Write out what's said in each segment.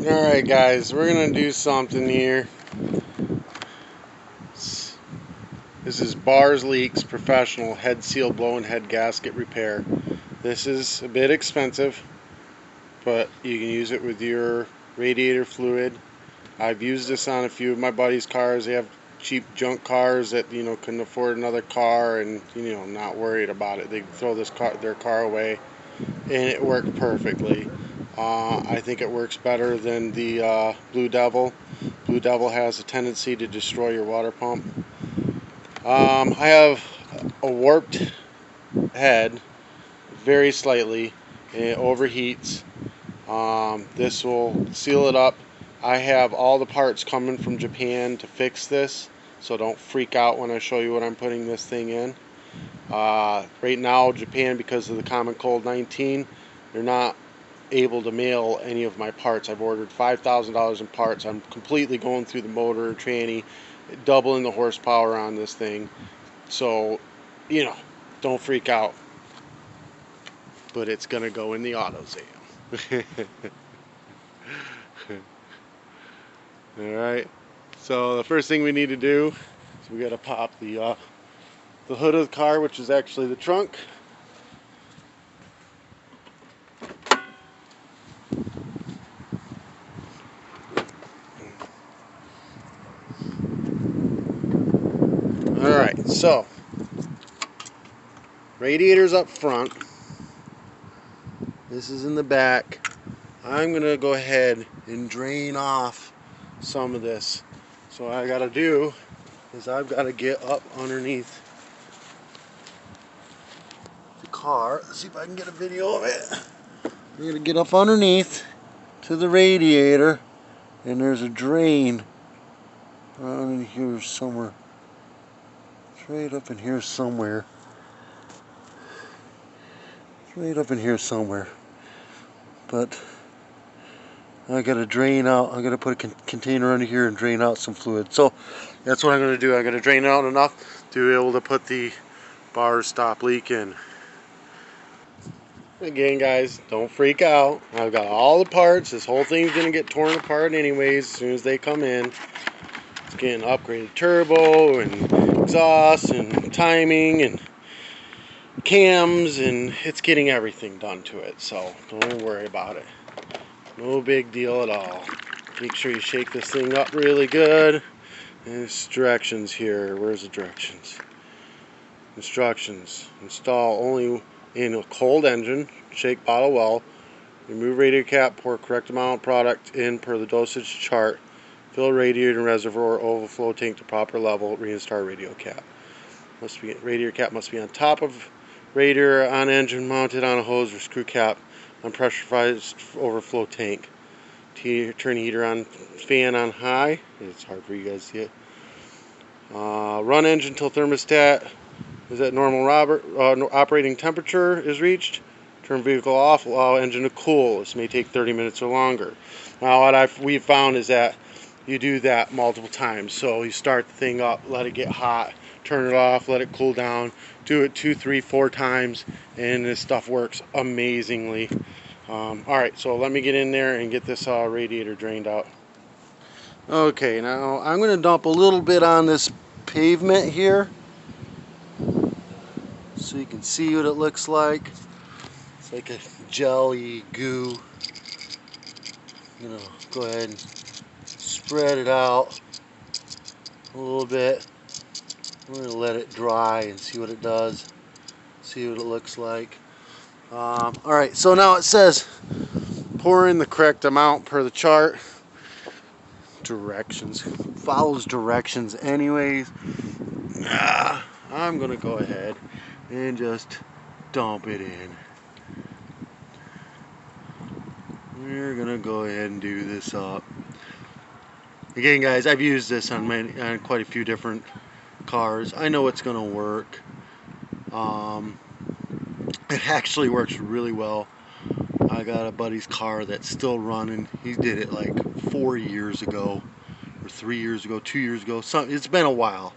Alright guys, we're going to do something here. This is Bars Leaks Professional Head Seal Blow and Head Gasket Repair. This is a bit expensive, but you can use it with your radiator fluid. I've used this on a few of my buddies' cars. They have cheap junk cars that couldn't afford another car and not worried about it. They throw their car away, and it worked perfectly. I think it works better than the Blue Devil. Blue Devil has a tendency to destroy your water pump. I have a warped head, very slightly, and it overheats. This will seal it up. I have all the parts coming from Japan to fix this, so don't freak out when I show you what I'm putting this thing in. Right now, Japan, because of the common cold 19, they're not able to mail any of my parts. I've ordered $5,000 in parts. I'm completely going through the motor, tranny, doubling the horsepower on this thing. So, don't freak out. But it's going to go in the autozam. Alright, so the first thing we need to do is we got to pop the hood of the car, which is actually the trunk. Alright, so radiator's up front. This is in the back. I'm going to go ahead and drain off some of this. So what I got to do is I've got to get up underneath the car. Let's see if I can get a video of it. I'm going to get up underneath to the radiator, and there's a drain around in here somewhere. It's right up in here somewhere. It's right up in here somewhere. But I got to drain out. I'm going to put a container under here and drain out some fluid. So that's what I'm going to do. I'm going to drain out enough to be able to put the bar stop leak in. Again, guys, don't freak out. I've got all the parts. This whole thing's going to get torn apart anyways as soon as they come in. It's getting upgraded turbo and exhaust and timing and cams, and it's getting everything done to it. So don't worry about it. No big deal at all. Make sure you shake this thing up really good. There's directions here. Where's the directions? Instructions. Install only in a cold engine. Shake bottle well. Remove radiator cap. Pour correct amount of product in per the dosage chart. Fill radiator and reservoir overflow tank to proper level. Reinstall radiator cap. Radiator cap must be on top of radiator on engine, mounted on a hose or screw cap on pressurized overflow tank. Turn heater on, fan on high. It's hard for you guys to see it. Run engine till thermostat is at normal operating temperature is reached. Turn vehicle off, allow engine to cool. This may take 30 minutes or longer. Now what we've found is that you do that multiple times. So you start the thing up, let it get hot, turn it off, let it cool down, do it 2, 3, 4 times, and this stuff works amazingly. Alright, so let me get in there and get this radiator drained out. Okay, now I'm going to dump a little bit on this pavement here so you can see what it looks like. It's like a jelly goo. Go ahead and spread it out a little bit. I'm going to let it dry and see what it does. See what it looks like. Alright, so now it says pour in the correct amount per the chart. Directions. Follows directions anyways. I'm going to go ahead and just dump it in. We're going to go ahead and do this up. Again, guys, I've used this on quite a few different cars. I know it's going to work. It actually works really well. I got a buddy's car that's still running. He did it like 4 years ago, or 3 years ago, 2 years ago. It's been a while.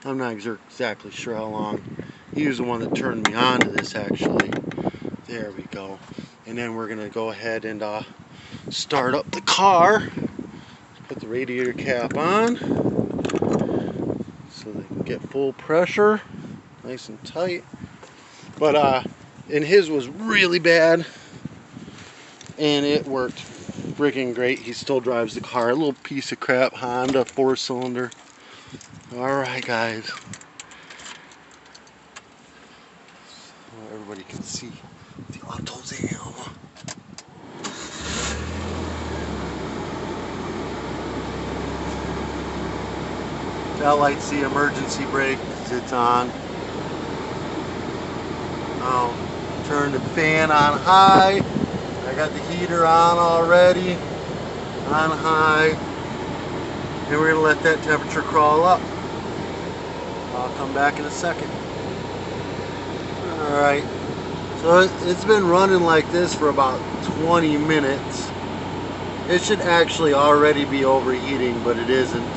I'm not exactly sure how long. He was the one that turned me on to this, actually. There we go. And then we're going to go ahead and start up the car. Put the radiator cap on so they can get full pressure, nice and tight. But and his was really bad, and it worked freaking great. He still drives the car. A little piece of crap Honda 4-cylinder. Alright guys, so everybody can see the autozam. That light's the emergency brake because it's on. Now turn the fan on high. I got the heater on already, on high, and we're going to let that temperature crawl up. I'll come back in a second. Alright, so it's been running like this for about 20 minutes. It should actually already be overheating, but it isn't.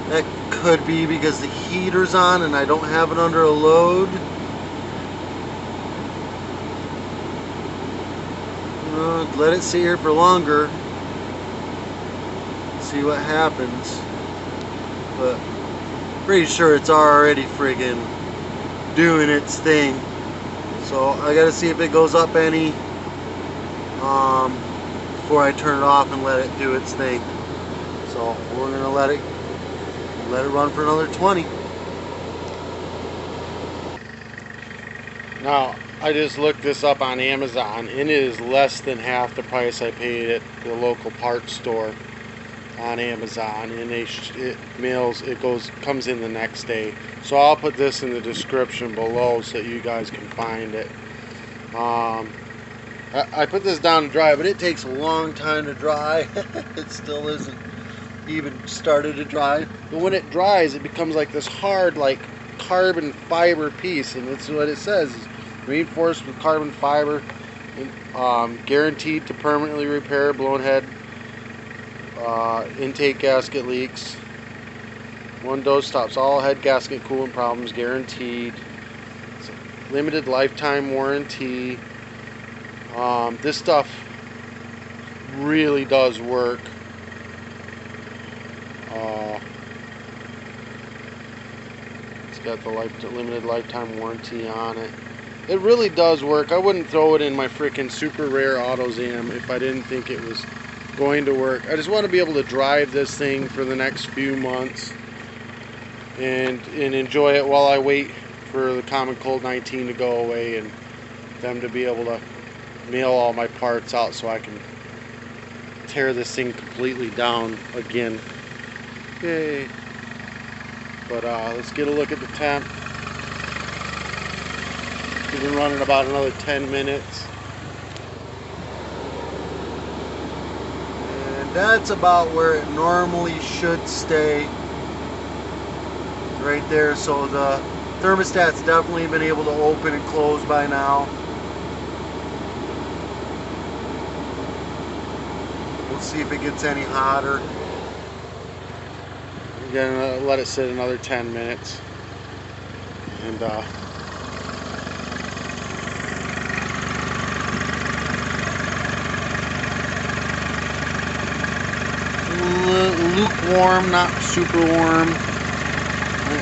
That could be because the heater's on and I don't have it under a load. Let it sit here for longer, see what happens, but pretty sure it's already friggin' doing its thing. So I gotta see if it goes up any before I turn it off and let it do its thing. So we're gonna let it run for another 20. Now I just looked this up on Amazon, and it is less than half the price I paid at the local parts store on Amazon, and comes in the next day. So I'll put this in the description below so that you guys can find it. I put this down to dry, but it takes a long time to dry. It still isn't even started to dry, but when it dries it becomes like this hard, like carbon fiber piece, and that's what it says, reinforced with carbon fiber, guaranteed to permanently repair blown head, intake gasket leaks. One dose stops all head gasket coolant problems, guaranteed. It's a limited lifetime warranty. This stuff really does work. It's got the limited lifetime warranty on it. It really does work. I wouldn't throw it in my freaking super rare autozam if I didn't think it was going to work. I just want to be able to drive this thing for the next few months and enjoy it while I wait for the common cold 19 to go away and them to be able to mail all my parts out so I can tear this thing completely down again. Yay. But let's get a look at the temp. We've been running about another 10 minutes. And that's about where it normally should stay. Right there. So the thermostat's definitely been able to open and close by now. We'll see if it gets any hotter. We're gonna let it sit another 10 minutes. And lukewarm, not super warm.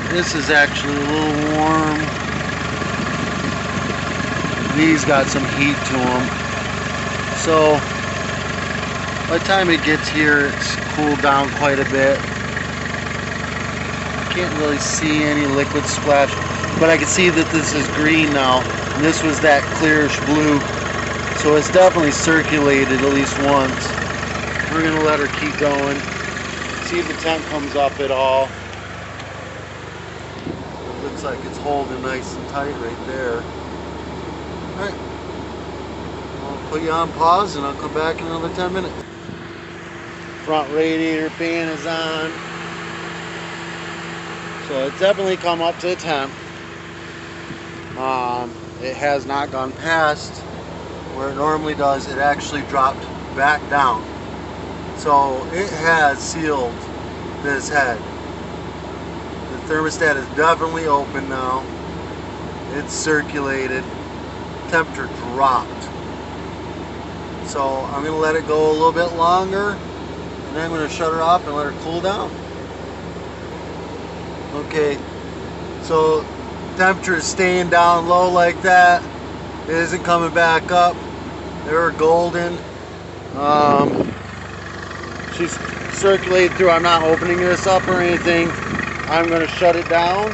This is actually a little warm. These got some heat to them. So by the time it gets here, it's cooled down quite a bit. Can't really see any liquid splash, but I can see that this is green now, and this was that clearish blue. So it's definitely circulated at least once. We're gonna let her keep going. See if the temp comes up at all. It looks like it's holding nice and tight right there. Alright. I'll put you on pause and I'll come back in another 10 minutes. Front radiator fan is on. So it's definitely come up to the temp. It has not gone past where it normally does. It actually dropped back down. So it has sealed this head. The thermostat is definitely open now. It's circulated. Temperature dropped. So I'm going to let it go a little bit longer, and then I'm going to shut her off and let her cool down. Okay, so temperature is staying down low like that. It isn't coming back up. They're golden. She's circulated through. I'm not opening this up or anything. I'm going to shut it down,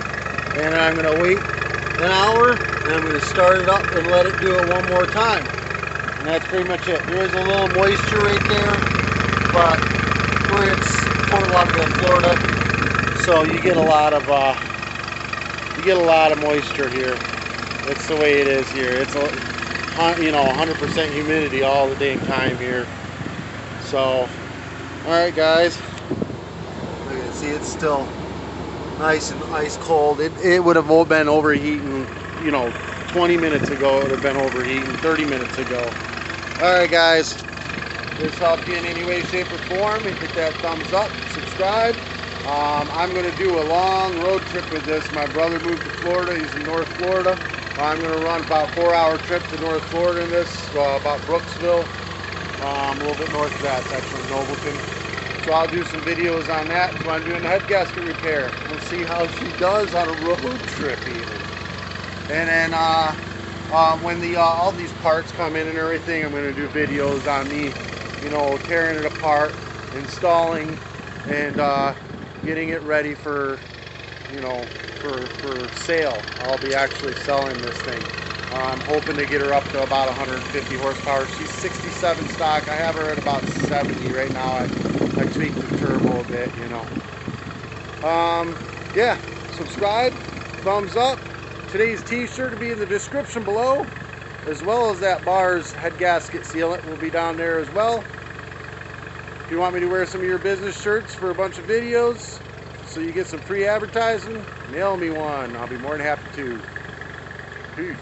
and I'm going to wait an hour, and I'm going to start it up and let it do it one more time. And that's pretty much it. There is a little moisture right there, but it's Fort Lauderdale, Florida, so you get a lot of moisture here. That's the way it is here. It's 100% humidity all the dang time here. So, all right, guys. Look at it. See, it's still nice and ice cold. It would have been overheating, 20 minutes ago. It would have been overheating 30 minutes ago. All right, guys. If this helped you in any way, shape, or form, hit that thumbs up, subscribe. I'm going to do a long road trip with this. My brother moved to Florida. He's in North Florida. I'm going to run about a 4-hour trip to North Florida in this, about Brooksville, a little bit north of that section of Nobleton. So I'll do some videos on that. So I'm doing a head gasket repair. We'll see how she does on a road trip even. And then when all these parts come in and everything, I'm going to do videos on me, tearing it apart, installing, and getting it ready for, for sale. I'll be actually selling this thing. I'm hoping to get her up to about 150 horsepower. She's 67 stock. I have her at about 70 right now. I tweaked the turbo a bit, Yeah, subscribe, thumbs up. Today's t-shirt will be in the description below, as well as that bar's head gasket sealant will be down there as well. If you want me to wear some of your business shirts for a bunch of videos so you get some free advertising, mail me one. I'll be more than happy to. Peace.